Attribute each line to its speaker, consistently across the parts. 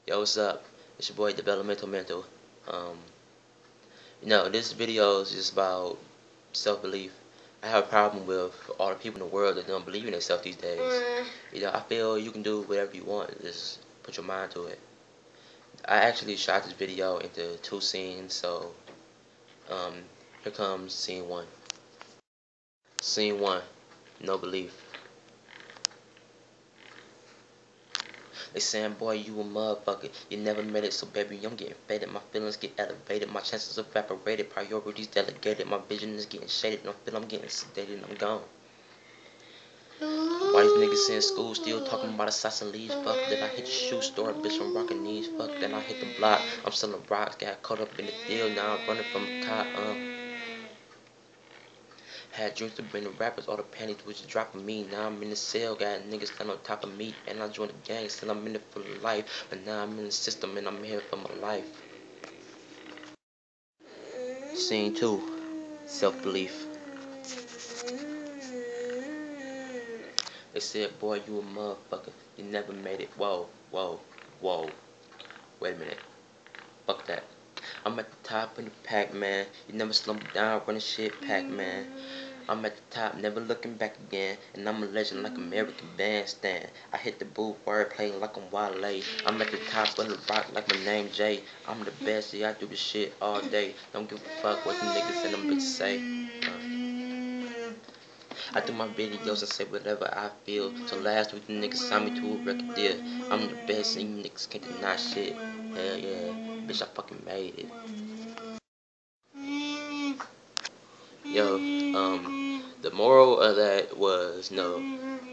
Speaker 1: Yo, what's up? It's your boy Developmental Mental. Um, this video is just about self-belief. I have a problem with all the people in the world that don't believe in themselves these days. I feel you can do whatever you want. Just put your mind to it. I actually shot this video into two scenes, so um, here comes scene one. Scene one, no belief. They saying, boy, you a motherfucker. You never made it, so baby, I'm getting faded. My feelings get elevated. My chances evaporated. Priorities delegated. My vision is getting shaded. And I feel I'm getting sedated and I'm gone. Why these niggas in school still talking about assassins? Fuck, then I hit the shoe store, bitch, I'm rocking these. Fuck, then I hit the block. I'm selling rocks, got caught up in the deal. Now I'm running from a cop. Had dreams to bring the rappers, all the panties was just dropping me. Now I'm in the cell, got niggas stand on top of me. And I joined the gang, still I'm in it for life. But now I'm in the system and I'm here for my life. Scene 2, self-belief. They said, boy, you a motherfucker. You never made it. Whoa, whoa, whoa. Wait a minute. Fuck that. I'm at the top of the pack, man. You never slow me down, running shit, pack, man. I'm at the top, never looking back again. And I'm a legend like American Bandstand. I hit the booth, word playing like I'm Wale. I'm at the top of the rock like my name Jay. I'm the best, yeah, I do this shit all day. Don't give a fuck what the niggas and them bitches say. I do my videos and say whatever I feel. So last week the niggas signed me to a record deal. I'm the best and you niggas can't deny shit. Hell yeah, bitch, I fucking made it. Yo, the moral of that was,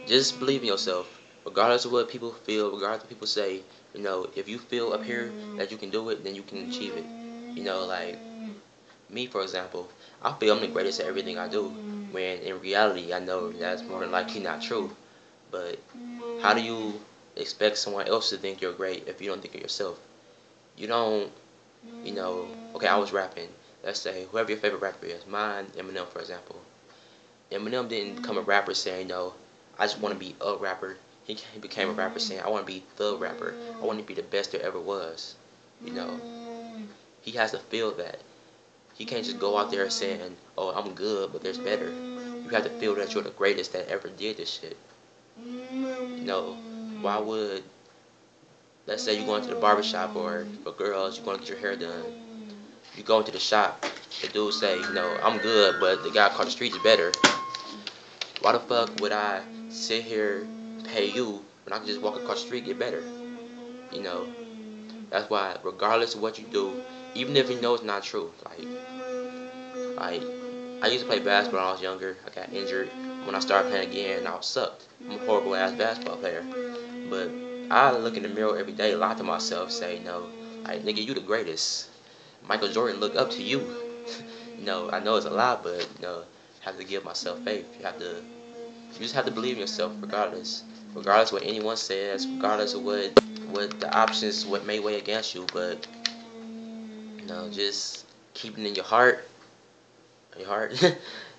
Speaker 1: just believe in yourself. Regardless of what people feel, regardless of what people say, if you feel up here that you can do it, then you can achieve it. Like me, for example, I feel I'm the greatest at everything I do, when in reality, I know that's more than likely not true. But how do you expect someone else to think you're great if you don't think of yourself? You don't, okay, I was rapping. Let's say whoever your favorite rapper is, mine, Eminem, for example. Eminem didn't become a rapper saying, I just want to be a rapper. He became a rapper saying, I want to be the rapper. I want to be the best there ever was. He has to feel that. He can't just go out there saying, oh, I'm good, but there's better. You have to feel that you're the greatest that ever did this shit. Why would, let's say you're going to the barbershop, or for girls, you're going to get your hair done. You go into the shop, the dude say, I'm good, but the guy across the street is better. Why the fuck would I sit here, pay you, when I can just walk across the street and get better? That's why, regardless of what you do, even if you know it's not true, like I used to play basketball when I was younger. I got injured. When I started playing again, I was sucked. I'm a horrible ass basketball player. But I look in the mirror every day, lie to myself, say, like, nigga, you the greatest. Michael Jordan look up to you. I know it's a lie, but have to give myself faith. You just have to believe in yourself, regardless of what anyone says, regardless of what the options, what may weigh against you. But just keep it in your heart,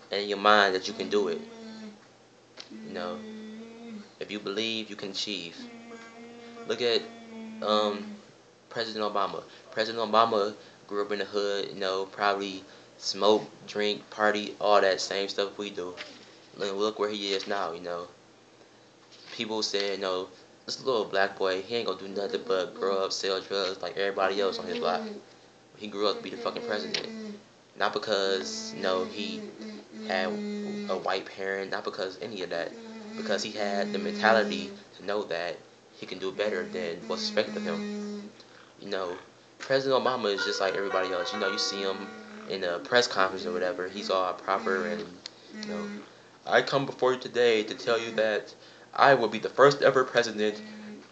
Speaker 1: and your mind that you can do it. If you believe, you can achieve. Look at President Obama. President Obama grew up in the hood, probably smoke, drink, party, all that same stuff we do. Look where he is now, People say, this little black boy, he ain't gonna do nothing but grow up, sell drugs like everybody else on his block. He grew up to be the fucking president. Not because, he had a white parent, not because any of that. Because he had the mentality to know that he can do better than what's expected of him. President Obama is just like everybody else. You see him in a press conference or whatever. He's all proper and, I come before you today to tell you that I will be the first ever president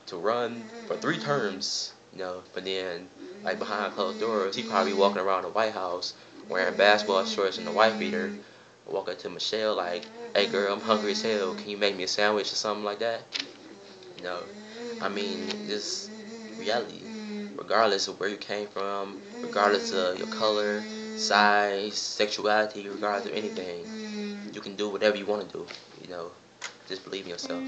Speaker 1: to run for 3 terms. But then, like behind closed doors, he probably walking around the White House wearing basketball shorts and a wife beater, walking to Michelle like, hey girl, I'm hungry as hell. Can you make me a sandwich or something like that? I mean, just reality. Regardless of where you came from, regardless of your color, size, sexuality, regardless of anything, you can do whatever you want to do. Just believe in yourself.